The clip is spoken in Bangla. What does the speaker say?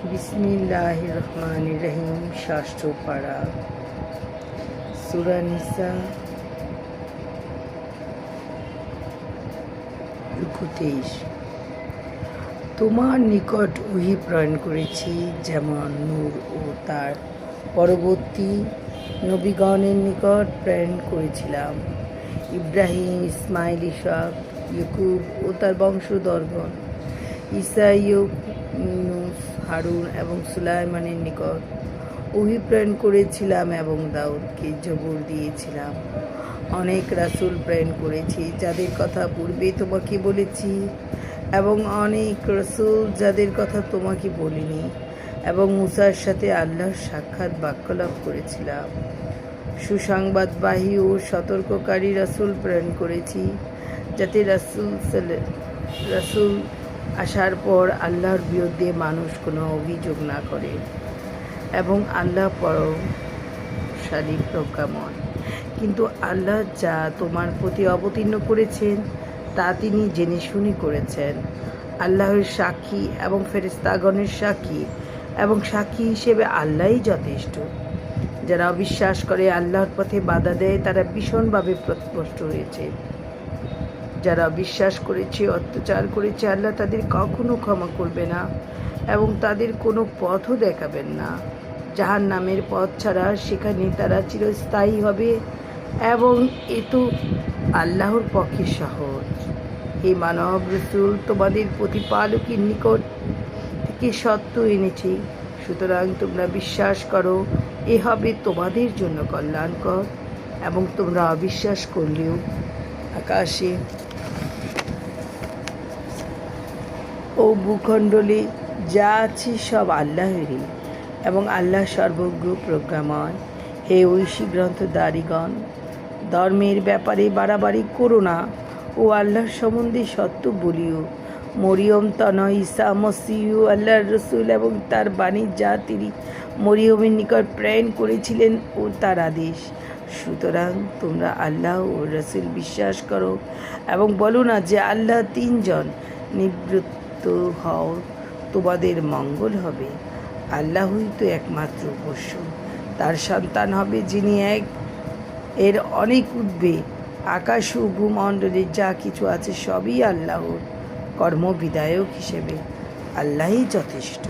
বিসমিল্লাহির রহমানির রহিম। ষষ্ঠ পারা, সূরা নিসা, রুকু 23। তোমার নিকট ওহী প্রেরণ করেছি, যেমন নূহ ও তার পরবর্তী নবীগণের নিকট প্রেরণ করেছিলাম। ইব্রাহিম, ইসমাইল, ইসহাক, ইয়াকুব ও তার বংশধরগণ, ঈসা, ইউনুস, হারুন এবং সুলাইমানের নিকট ওহী প্রেরণ করেছিলাম এবং দাউদকে জবুর দিয়েছিলাম। অনেক রাসূল প্রেরণ করেছি, যাদের কথা পূর্বে তোমাকে বলেছি, এবং অনেক রাসূল যাদের কথা তোমাকে বলিনি, এবং মূসার সাথে আল্লাহর সাক্ষাৎ বাক্যলাভ করেছিলাম। সুসংবাদবাহী ও সতর্ককারী রাসূল প্রেরণ করেছি, যাতে রাসূল আসার পর আল্লাহর বিরুদ্ধে মানুষ কোনো অভিযোগ না করে, এবং আল্লাহ পরাশালী প্রজ্ঞাময়। কিন্তু আল্লাহ যা তোমার প্রতি অবতীর্ণ করেছেন তা তিনি জেনে শুনে করেছেন। আল্লাহর সাক্ষী এবং ফেরেশতাগণের সাক্ষী, এবং সাক্ষী হিসেবে আল্লাহই যথেষ্ট। যারা অবিশ্বাস করে আল্লাহর পথে বাধা দেয়, তারা ভীষণভাবে পথভ্রষ্ট হয়েছে। যারা বিশ্বাস করেছে, অত্যাচার করেছে, আল্লাহ তাদের কখনো ক্ষমা করবে না এবং তাদের কোনো পথও দেখাবেন না। জাহান্নামের পথ ছাড়া সেখানে তারা চিরস্থায়ী হবে, এবং এ তো আল্লাহর পক্ষে সহজ। হে মানব রাসূল, তোমাদের প্রতিপালকের নিকট থেকে সত্য এনেছি, সুতরাং তোমরা বিশ্বাস করো, এ হবে তোমাদের জন্য কল্যাণকর। এবং তোমরা অবিশ্বাস করলেও আকাশে ও ভূখণ্ডলে যা আছে সব আল্লাহরই, এবং আল্লাহ সর্বজ্ঞ প্রজ্ঞাময়। হে ঐশী গ্রন্থধারীগণ, ধর্মের ব্যাপারে বাড়াবাড়ি করো না ও আল্লাহর সম্বন্ধে সত্য বলিও। মরিয়ম তনয় ঈসা মসীহ আল্লাহর রসুল, এবং তার বাণী যা তিনি মরিয়মের নিকট প্রেরণ করেছিলেন ও তার আদেশ। সুতরাং তোমরা আল্লাহ ও রসুল বিশ্বাস করো এবং বলো না যে আল্লাহ তিনজন, নিবৃত্ত হও, তোমাদের মঙ্গল হবে। আল্লাহই তো একমাত্র পোষ্য, তার সন্তান হবে যিনি এক। এর অনেক ঊর্ধ্বে আকাশ ও ভূমণ্ডলে যা কিছু আছে সবই আল্লাহর। কর্মবিধায়ক হিসেবে আল্লাহই যথেষ্ট।